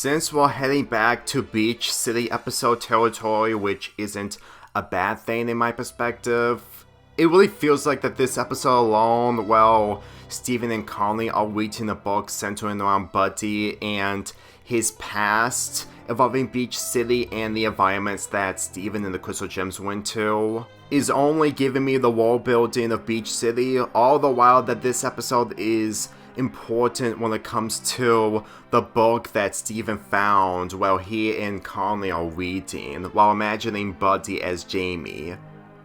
Since we're heading back to Beach City episode territory, which isn't a bad thing in my perspective, it really feels like that this episode alone, well, Steven and Conley are reading a book centering around Buddy and his past involving Beach City and the environments that Steven and the Crystal Gems went to, is only giving me the world building of Beach City, all the while that this episode is important when it comes to the book that Steven found while he and Conley are reading, while imagining Buddy as Jamie.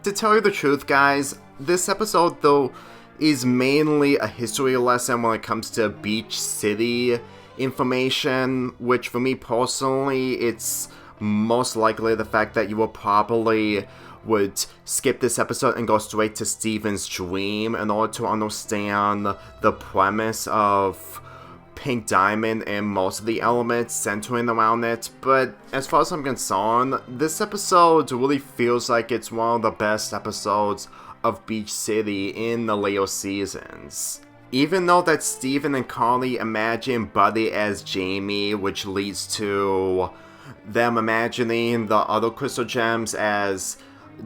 To tell you the truth, guys, this episode, though, is mainly a history lesson when it comes to Beach City information, which for me personally, it's most likely the fact that you will probably would skip this episode and go straight to Steven's dream in order to understand the premise of Pink Diamond and most of the elements centering around it. But as far as I'm concerned, this episode really feels like it's one of the best episodes of Beach City in the later seasons. Even though that Steven and Conley imagine Buddy as Jamie, which leads to them imagining the other Crystal Gems as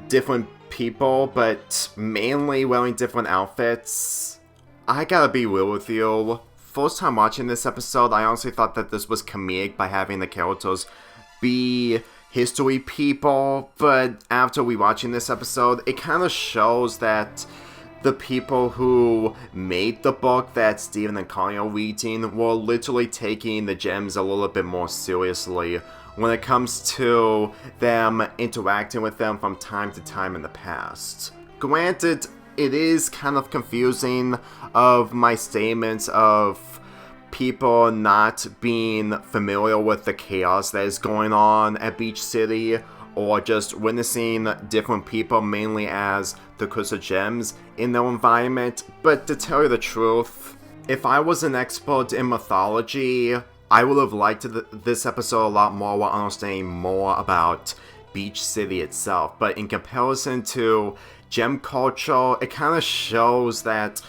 different people, but mainly wearing different outfits. I gotta be real with you. First time watching this episode, I honestly thought that this was comedic by having the characters be history people, but after rewatching this episode, it kind of shows that the people who made the book that Steven and Conley are reading were literally taking the gems a little bit more seriously when it comes to them interacting with them from time to time in the past. Granted, it is kind of confusing of my statements of people not being familiar with the chaos that is going on at Beach City, or just witnessing different people mainly as the Crystal Gems in their environment, but to tell you the truth, if I was an expert in mythology, I would have liked this episode a lot more while understanding more about Beach City itself. But in comparison to gem culture, it kind of shows that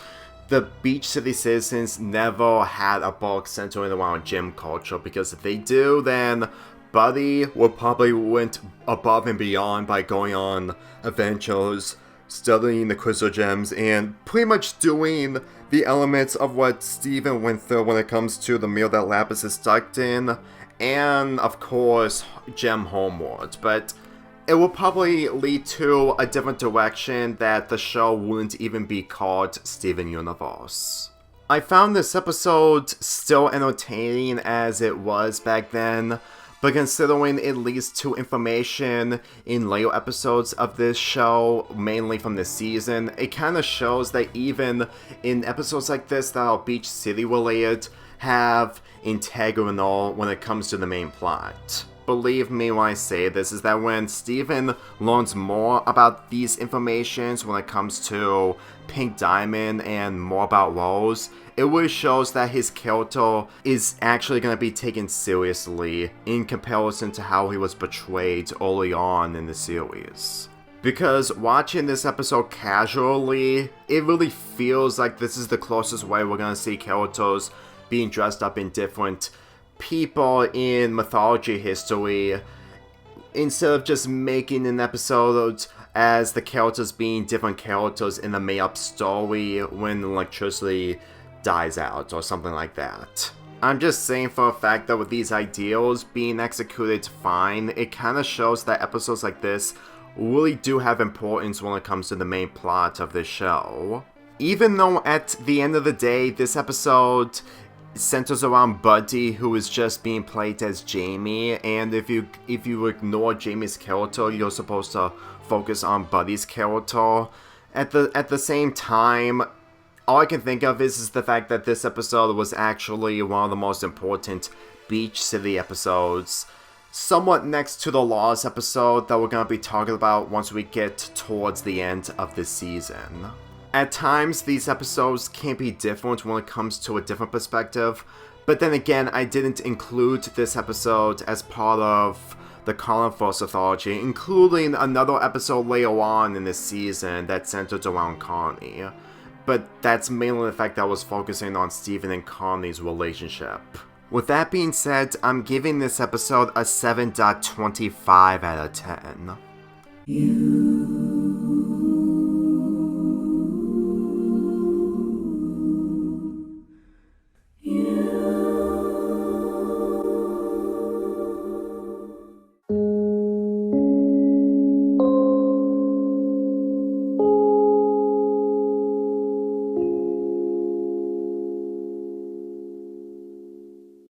the Beach City citizens never had a book centering around gem culture, because if they do, then Buddy would probably went above and beyond by going on adventures, studying the Crystal Gems, and pretty much doing the elements of what Steven went through when it comes to the meal that Lapis is stuck in, and of course, Gem Homeworld. But it will probably lead to a different direction that the show wouldn't even be called Steven Universe. I found this episode still entertaining as it was back then, but considering it leads to information in later episodes of this show, mainly from this season, it kind of shows that even in episodes like this that are Beach City related, have integral when it comes to the main plot. Believe me when I say this, is that when Steven learns more about these informations when it comes to Pink Diamond and more about Rose, it really shows that his character is actually going to be taken seriously in comparison to how he was portrayed early on in the series. Because watching this episode casually, it really feels like this is the closest way we're going to see characters being dressed up in different people in mythology history, instead of just making an episode as the characters being different characters in the made-up story when electricity dies out or something like that. I'm just saying for a fact that with these ideals being executed fine, it kind of shows that episodes like this really do have importance when it comes to the main plot of this show. Even though at the end of the day, this episode centers around Buddy, who is just being played as Jamie, and if you ignore Jamie's character, you're supposed to focus on Buddy's character. At the same time, all I can think of is the fact that this episode was actually one of the most important Beach City episodes, somewhat next to the Laws episode that we're going to be talking about once we get towards the end of this season. At times, these episodes can be different when it comes to a different perspective, but then again, I didn't include this episode as part of the Colin First Anthology, including another episode later on in this season that centered around Connie. But that's mainly the fact that I was focusing on Steven and Connie's relationship. With that being said, I'm giving this episode a 7.25 out of 10.